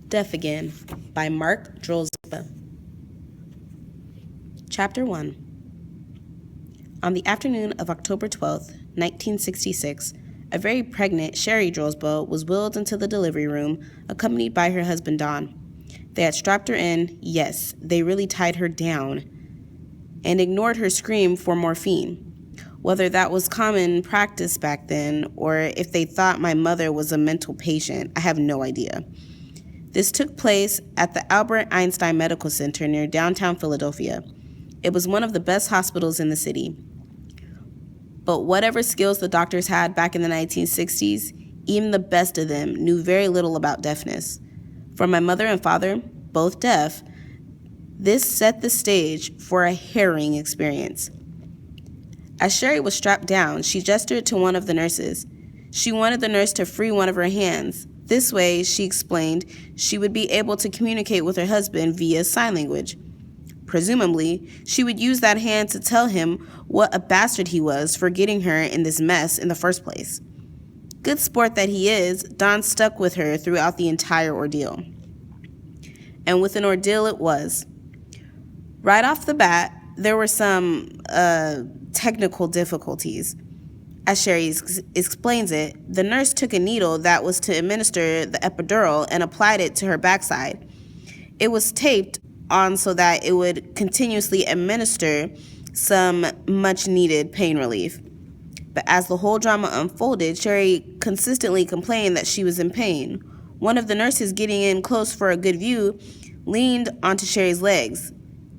Death Again by Mark Droulsbaugh. Chapter 1. On the afternoon of October 12th, 1966, a very pregnant Sherry Droulsbaugh was wheeled into the delivery room, accompanied by her husband Don. They had strapped her in, yes, they really tied her down, and ignored her scream for morphine. Whether that was common practice back then, or if they thought my mother was a mental patient, I have no idea. This took place at the Albert Einstein Medical Center near downtown Philadelphia. It was one of the best hospitals in the city. But whatever skills the doctors had back in the 1960s, even the best of them knew very little about deafness. For my mother and father, both deaf, this set the stage for a harrowing experience. As Sherry was strapped down, she gestured to one of the nurses. She wanted the nurse to free one of her hands. This way, she explained, she would be able to communicate with her husband via sign language. Presumably, she would use that hand to tell him what a bastard he was for getting her in this mess in the first place. Good sport that he is, Don stuck with her throughout the entire ordeal. And with an ordeal it was. Right off the bat, there were some technical difficulties. As Sherry explains it, the nurse took a needle that was to administer the epidural and applied it to her backside. It was taped on so that it would continuously administer some much-needed pain relief. But as the whole drama unfolded, Sherry consistently complained that she was in pain. One of the nurses, getting in close for a good view, leaned onto Sherry's legs.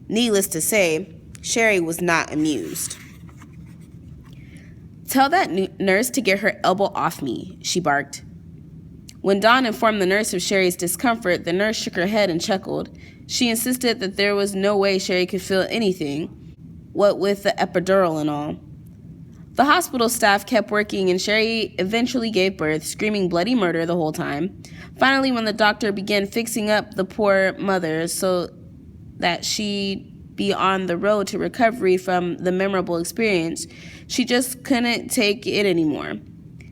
Needless to say, Sherry was not amused. "Tell that nurse to get her elbow off me," she barked. When Dawn informed the nurse of Sherry's discomfort, the nurse shook her head and chuckled. She insisted that there was no way Sherry could feel anything, what with the epidural and all. The hospital staff kept working, and Sherry eventually gave birth, screaming bloody murder the whole time. Finally, when the doctor began fixing up the poor mother so that she'd be on the road to recovery from the memorable experience, she just couldn't take it anymore.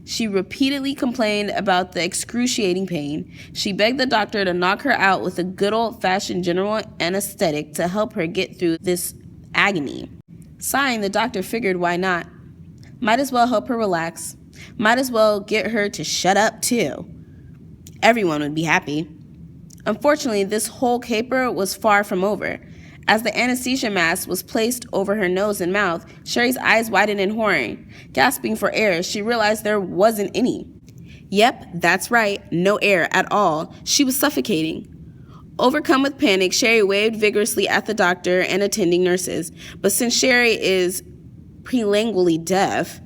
She repeatedly complained about the excruciating pain. She begged the doctor to knock her out with a good old-fashioned general anesthetic to help her get through this agony. Sighing, the doctor figured why not. Might as well help her relax. Might as well get her to shut up, too. Everyone would be happy. Unfortunately, this whole caper was far from over. As the anesthesia mask was placed over her nose and mouth, Sherry's eyes widened in horror. Gasping for air, she realized there wasn't any. Yep, that's right, no air at all. She was suffocating. Overcome with panic, Sherry waved vigorously at the doctor and attending nurses. But since Sherry is prelingually deaf,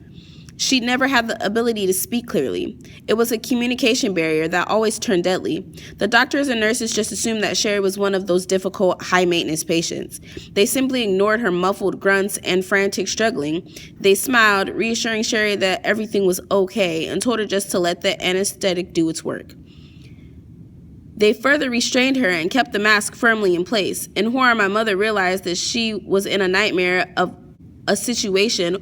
she never had the ability to speak clearly. It was a communication barrier that always turned deadly. The doctors and nurses just assumed that Sherry was one of those difficult, high-maintenance patients. They simply ignored her muffled grunts and frantic struggling. They smiled, reassuring Sherry that everything was okay, and told her just to let the anesthetic do its work. They further restrained her and kept the mask firmly in place. In horror, my mother realized that she was in a nightmare of a situation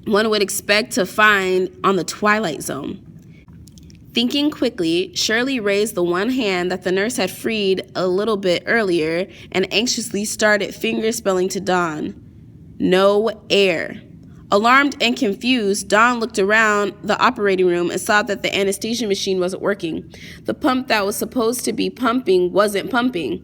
one would expect to find on the Twilight Zone. Thinking quickly, Shirley raised the one hand that the nurse had freed a little bit earlier and anxiously started finger-spelling to Dawn. No air. Alarmed and confused, Dawn looked around the operating room and saw that the anesthesia machine wasn't working. The pump that was supposed to be pumping wasn't pumping.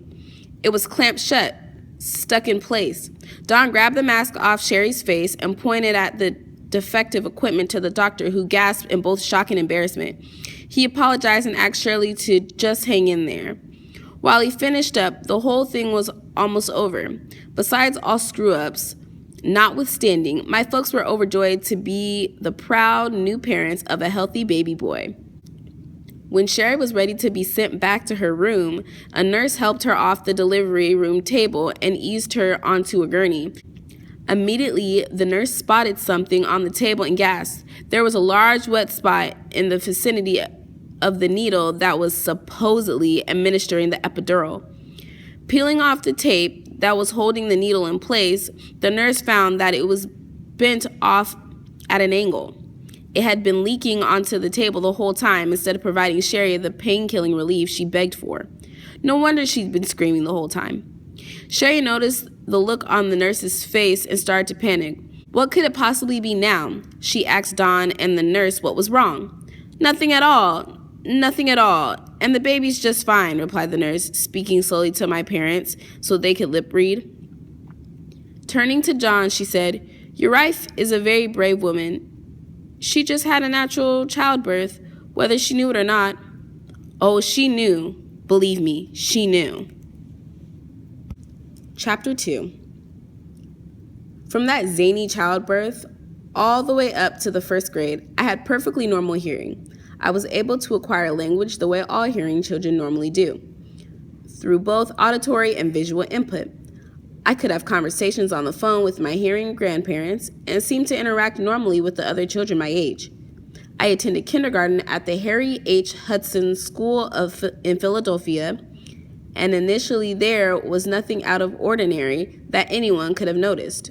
It was clamped shut, stuck in place. Dawn grabbed the mask off Sherry's face and pointed at the defective equipment to the doctor, who gasped in both shock and embarrassment. He apologized and asked Shirley to just hang in there. While he finished up, the whole thing was almost over. Besides all screw-ups, notwithstanding, my folks were overjoyed to be the proud new parents of a healthy baby boy. When Sherry was ready to be sent back to her room, a nurse helped her off the delivery room table and eased her onto a gurney. Immediately, the nurse spotted something on the table and gasped. There was a large wet spot in the vicinity of the needle that was supposedly administering the epidural. Peeling off the tape that was holding the needle in place, the nurse found that it was bent off at an angle. It had been leaking onto the table the whole time instead of providing Sherry the pain-killing relief she begged for. No wonder she'd been screaming the whole time. Sherry noticed the look on the nurse's face and started to panic. What could it possibly be now? She asked Dawn and the nurse what was wrong. Nothing at all. Nothing at all. And the baby's just fine, replied the nurse, speaking slowly to my parents so they could lip read. Turning to John, she said, "Your wife is a very brave woman. She just had a natural childbirth, whether she knew it or not." Oh, she knew. Believe me, she knew. Chapter 2. From that zany childbirth all the way up to the first grade, I had perfectly normal hearing. I was able to acquire language the way all hearing children normally do, through both auditory and visual input. I could have conversations on the phone with my hearing grandparents and seemed to interact normally with the other children my age. I attended kindergarten at the Harry H. Hudson School in Philadelphia, and initially there was nothing out of ordinary that anyone could have noticed.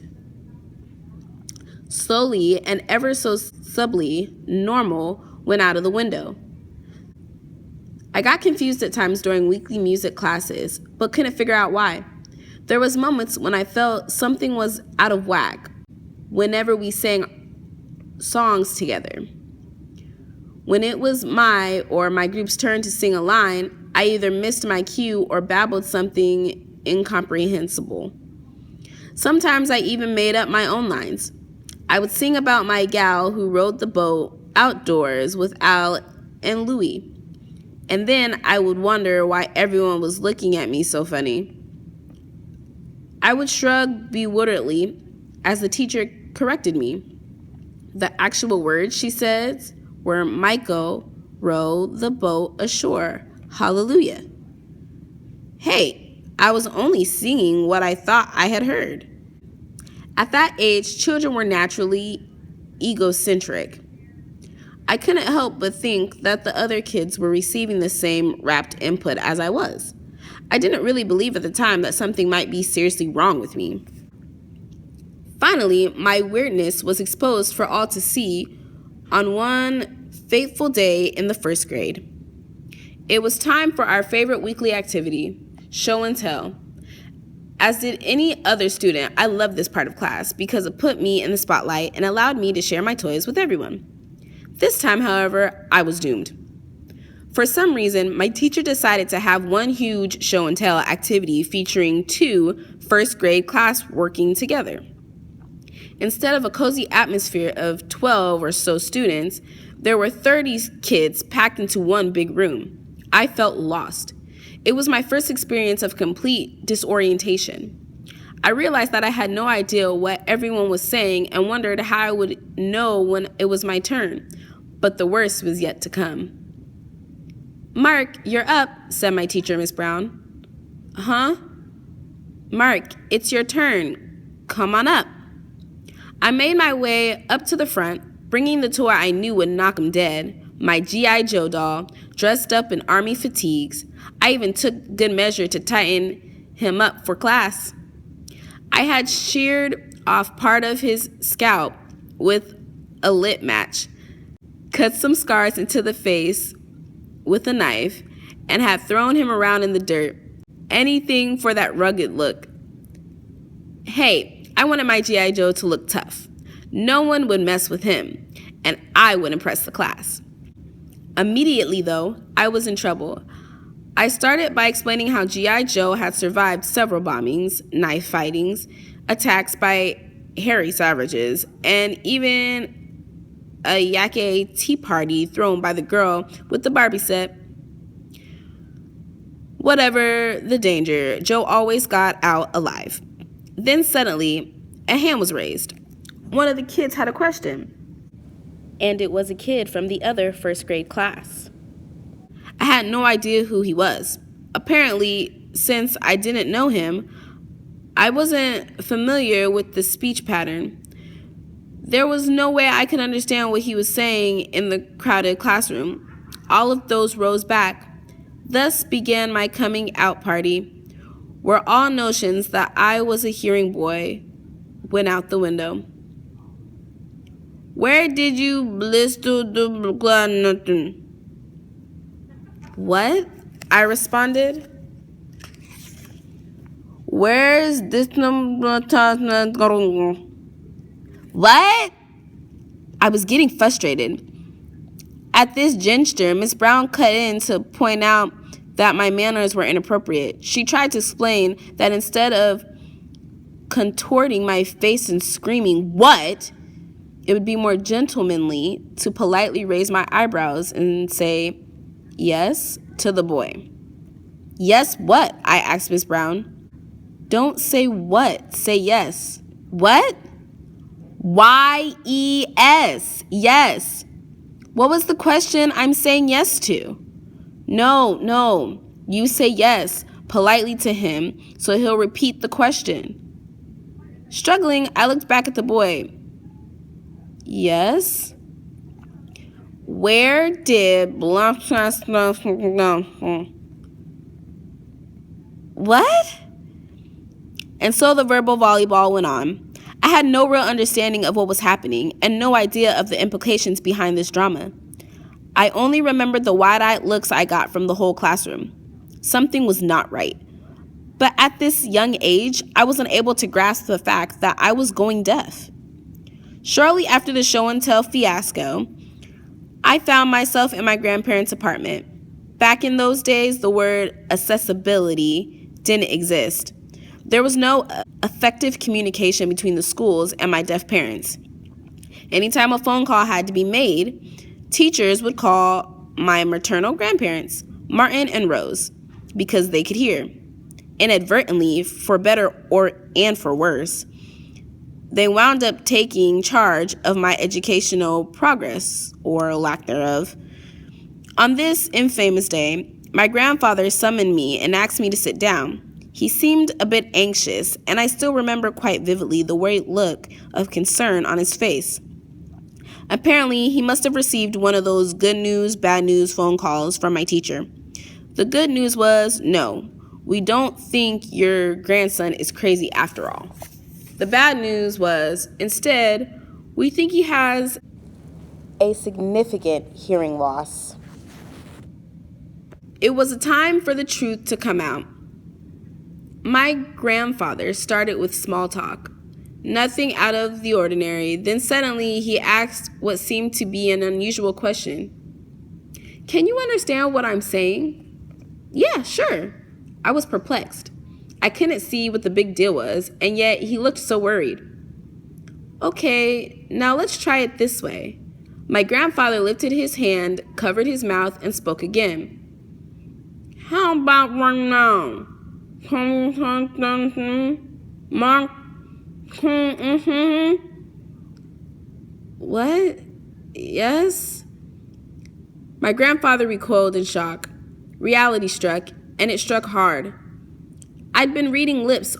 Slowly and ever so subtly, normal went out of the window. I got confused at times during weekly music classes, but couldn't figure out why. There was moments when I felt something was out of whack whenever we sang songs together. When it was my or my group's turn to sing a line, I either missed my cue or babbled something incomprehensible. Sometimes I even made up my own lines. I would sing about my gal who rowed the boat outdoors with Al and Louie. And then I would wonder why everyone was looking at me so funny. I would shrug bewilderedly as the teacher corrected me. The actual words she said were, "Michael rowed the boat ashore. Hallelujah." Hey, I was only singing what I thought I had heard. At that age, children were naturally egocentric. I couldn't help but think that the other kids were receiving the same rapt input as I was. I didn't really believe at the time that something might be seriously wrong with me. Finally, my weirdness was exposed for all to see on one fateful day in the first grade. It was time for our favorite weekly activity, show and tell. As did any other student, I loved this part of class because it put me in the spotlight and allowed me to share my toys with everyone. This time, however, I was doomed. For some reason, my teacher decided to have one huge show and tell activity featuring 2 first grade class working together. Instead of a cozy atmosphere of 12 or so students, there were 30 kids packed into one big room. I felt lost. It was my first experience of complete disorientation. I realized that I had no idea what everyone was saying and wondered how I would know when it was my turn. But the worst was yet to come. "Mark, you're up," said my teacher, Miss Brown. "Huh?" "Mark, it's your turn. Come on up." I made my way up to the front, bringing the toy I knew would knock him dead, my G.I. Joe doll, dressed up in army fatigues. I even took good measure to tighten him up for class. I had sheared off part of his scalp with a lit match, cut some scars into the face with a knife, and had thrown him around in the dirt. Anything for that rugged look. Hey, I wanted my G.I. Joe to look tough. No one would mess with him, and I would impress the class. Immediately, though, I was in trouble. I started by explaining how G.I. Joe had survived several bombings, knife fightings, attacks by hairy savages, and even a yake tea party thrown by the girl with the Barbie set. Whatever the danger, Joe always got out alive. Then suddenly, a hand was raised. One of the kids had a question, and it was a kid from the other first grade class. I had no idea who he was. Apparently, since I didn't know him, I wasn't familiar with the speech pattern. There was no way I could understand what he was saying in the crowded classroom. All of those rows back. Thus began my coming out party, where all notions that I was a hearing boy went out the window. Where did you blister the nothing? What? I responded. Where's this number? What? I was getting frustrated. At this juncture, Miss Brown cut in to point out that my manners were inappropriate. She tried to explain that instead of contorting my face and screaming, "What?" it would be more gentlemanly to politely raise my eyebrows and say, "Yes," to the boy. "Yes, what?" I asked Miss Brown. "Don't say what, say yes." "What?" "Y-E-S, yes." "What was the question I'm saying yes to?" No, you say yes politely to him so he'll repeat the question." Struggling, I looked back at the boy. "Yes?" "Where did What? And so the verbal volleyball went on. I had no real understanding of what was happening and no idea of the implications behind this drama. I only remembered the wide-eyed looks I got from the whole classroom. Something was not right. But at this young age, I was unable to grasp the fact that I was going deaf. Shortly after the show and tell fiasco, I found myself in my grandparents' apartment. Back in those days, the word accessibility didn't exist. There was no effective communication between the schools and my deaf parents. Anytime a phone call had to be made, teachers would call my maternal grandparents, Martin and Rose, because they could hear. Inadvertently, for better and for worse, they wound up taking charge of my educational progress, or lack thereof. On this infamous day, my grandfather summoned me and asked me to sit down. He seemed a bit anxious, and I still remember quite vividly the worried look of concern on his face. Apparently, he must have received one of those good news, bad news phone calls from my teacher. The good news was, no, we don't think your grandson is crazy after all. The bad news was, instead, we think he has a significant hearing loss. It was a time for the truth to come out. My grandfather started with small talk. Nothing out of the ordinary. Then suddenly he asked what seemed to be an unusual question. "Can you understand what I'm saying?" "Yeah, sure." I was perplexed. I couldn't see what the big deal was, and yet he looked so worried. "Okay, now let's try it this way." My grandfather lifted his hand, covered his mouth, and spoke again. "How about right now? Mark? What? Yes?" My grandfather recoiled in shock. Reality struck, and it struck hard. I'd been reading lips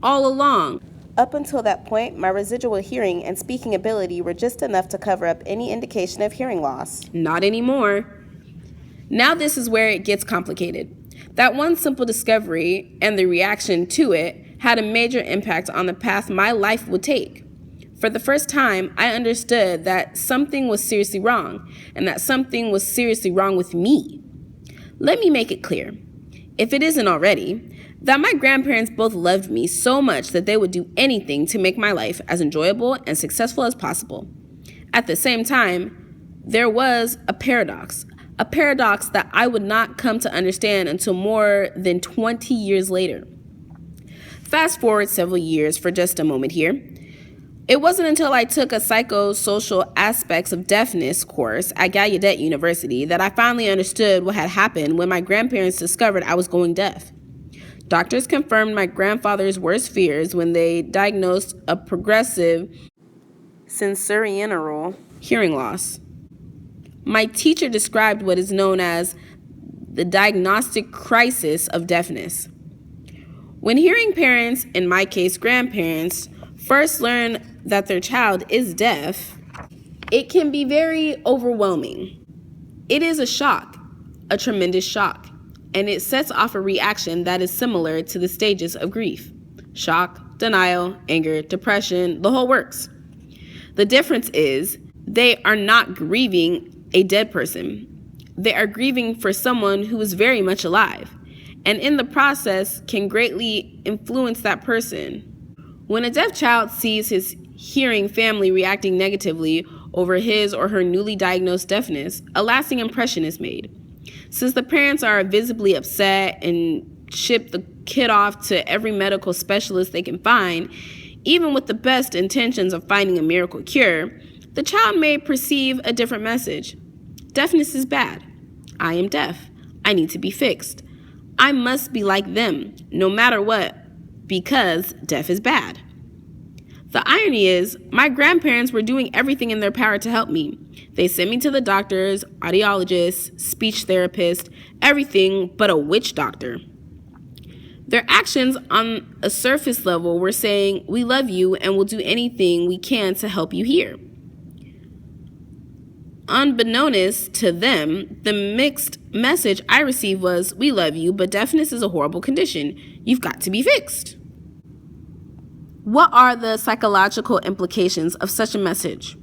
all along. Up until that point, my residual hearing and speaking ability were just enough to cover up any indication of hearing loss. Not anymore. Now this is where it gets complicated. That one simple discovery and the reaction to it had a major impact on the path my life would take. For the first time, I understood that something was seriously wrong, and that something was seriously wrong with me. Let me make it clear, if it isn't already, that my grandparents both loved me so much that they would do anything to make my life as enjoyable and successful as possible. At the same time, there was a paradox that I would not come to understand until more than 20 years later. Fast forward several years for just a moment here. It wasn't until I took a psychosocial aspects of deafness course at Gallaudet University that I finally understood what had happened when my grandparents discovered I was going deaf. Doctors confirmed my grandfather's worst fears when they diagnosed a progressive sensorineural hearing loss. My teacher described what is known as the diagnostic crisis of deafness. When hearing parents, in my case grandparents, first learn that their child is deaf, it can be very overwhelming. It is a shock, a tremendous shock, and it sets off a reaction that is similar to the stages of grief: shock, denial, anger, depression, the whole works. The difference is They are not grieving a dead person. They are grieving for someone who is very much alive, and in the process can greatly influence that person. When a deaf child sees his hearing family reacting negatively over his or her newly diagnosed deafness, a lasting impression is made. Since the parents are visibly upset and ship the kid off to every medical specialist they can find, even with the best intentions of finding a miracle cure, the child may perceive a different message. Deafness is bad. I am deaf. I need to be fixed. I must be like them, no matter what, because deaf is bad. The irony is, my grandparents were doing everything in their power to help me. They sent me to the doctors, audiologists, speech therapists, everything but a witch doctor. Their actions on a surface level were saying, "We love you and will do anything we can to help you hear." Unbeknownst to them, the mixed message I received was, "We love you, but deafness is a horrible condition. You've got to be fixed." What are the psychological implications of such a message?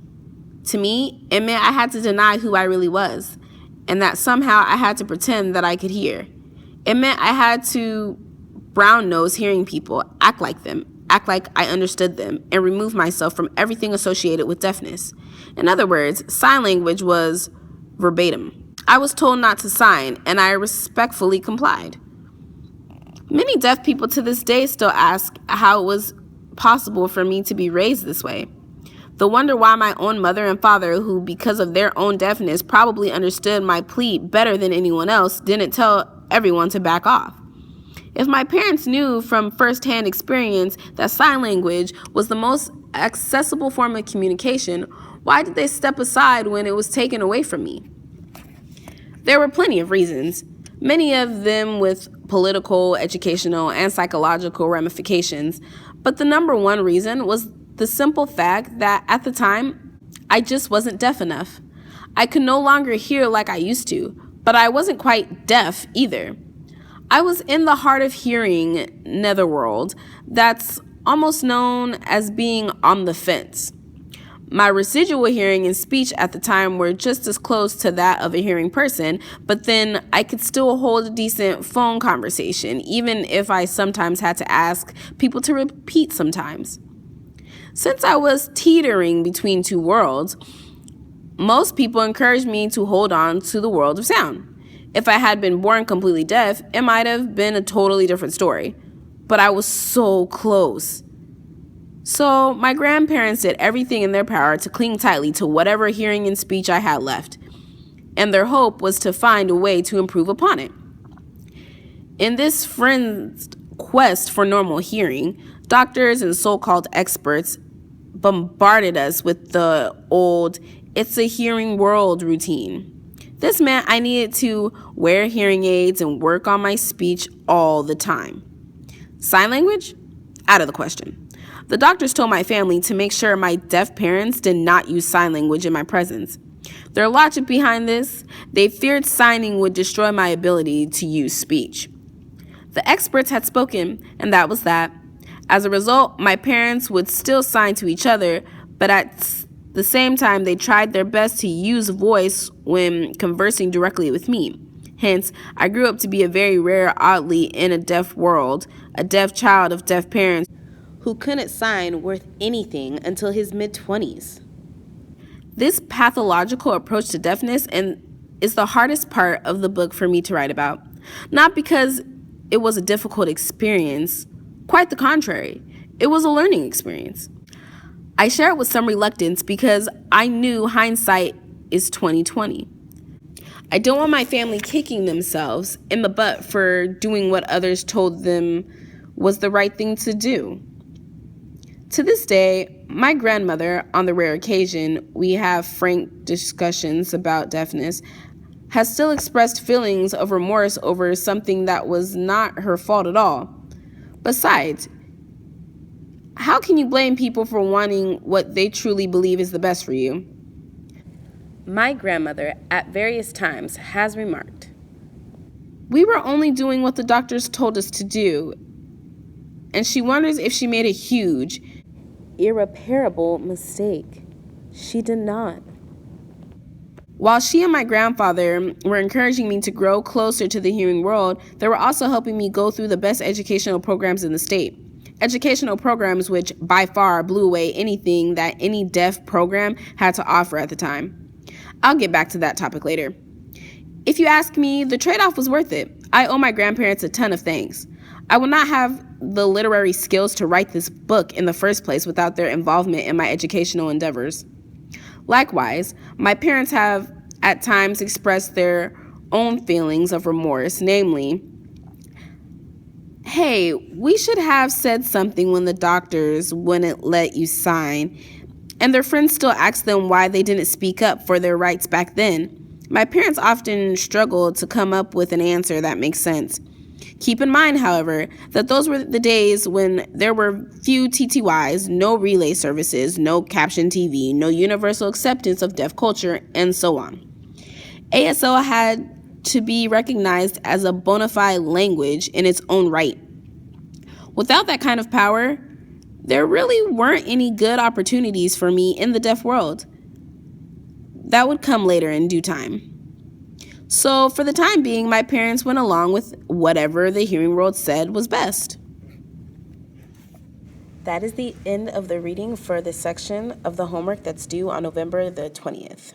To me, it meant I had to deny who I really was, and that somehow I had to pretend that I could hear. It meant I had to brown nose hearing people, act like them, act like I understood them, and remove myself from everything associated with deafness. In other words, sign language was verbatim. I was told not to sign, and I respectfully complied. Many deaf people to this day still ask how it was possible for me to be raised this way. They wonder why my own mother and father, who because of their own deafness probably understood my plea better than anyone else, didn't tell everyone to back off. If my parents knew from firsthand experience that sign language was the most accessible form of communication, why did they step aside when it was taken away from me? There were plenty of reasons, many of them with political, educational, and psychological ramifications, but the number one reason was the simple fact that at the time, I just wasn't deaf enough. I could no longer hear like I used to, but I wasn't quite deaf either. I was in the hard of hearing netherworld that's almost known as being on the fence. My residual hearing and speech at the time were just as close to that of a hearing person, but then I could still hold a decent phone conversation, even if I sometimes had to ask people to repeat sometimes. Since I was teetering between two worlds, most people encouraged me to hold on to the world of sound. If I had been born completely deaf, it might have been a totally different story, but I was so close. So my grandparents did everything in their power to cling tightly to whatever hearing and speech I had left, and their hope was to find a way to improve upon it. In this frenzied quest for normal hearing, doctors and so-called experts bombarded us with the old "it's a hearing world" routine. This meant I needed to wear hearing aids and work on my speech all the time. Sign language? Out of the question. The doctors told my family to make sure my deaf parents did not use sign language in my presence. Their logic behind this, they feared signing would destroy my ability to use speech. The experts had spoken, and that was that. As a result, my parents would still sign to each other, but at the same time, they tried their best to use voice when conversing directly with me. Hence, I grew up to be a very rare, oddly in a deaf world, a deaf child of deaf parents who couldn't sign worth anything until his mid-20s. This pathological approach to deafness is the hardest part of the book for me to write about. Not because it was a difficult experience, quite the contrary. It was a learning experience. I share it with some reluctance because I knew hindsight is 20/20. I don't want my family kicking themselves in the butt for doing what others told them was the right thing to do. To this day, my grandmother, on the rare occasion we have frank discussions about deafness, has still expressed feelings of remorse over something that was not her fault at all. Besides, how can you blame people for wanting what they truly believe is the best for you? My grandmother, at various times, has remarked, "We were only doing what the doctors told us to do," and she wonders if she made a huge, irreparable mistake. She did not. While she and my grandfather were encouraging me to grow closer to the hearing world, they were also helping me go through the best educational programs in the state. Educational programs which by far blew away anything that any deaf program had to offer at the time. I'll get back to that topic later. If you ask me, the trade-off was worth it. I owe my grandparents a ton of thanks. I would not have the literary skills to write this book in the first place without their involvement in my educational endeavors. Likewise, my parents have at times expressed their own feelings of remorse, namely, hey, we should have said something when the doctors wouldn't let you sign, and their friends still ask them why they didn't speak up for their rights back then. My parents often struggled to come up with an answer that makes sense. Keep in mind, however, that those were the days when there were few TTYs, no relay services, no caption TV, no universal acceptance of deaf culture, and so on. ASL had to be recognized as a bona fide language in its own right. Without that kind of power, there really weren't any good opportunities for me in the deaf world. That would come later in due time. So for the time being, my parents went along with whatever the hearing world said was best. That is the end of the reading for this section of the homework that's due on November the 20th.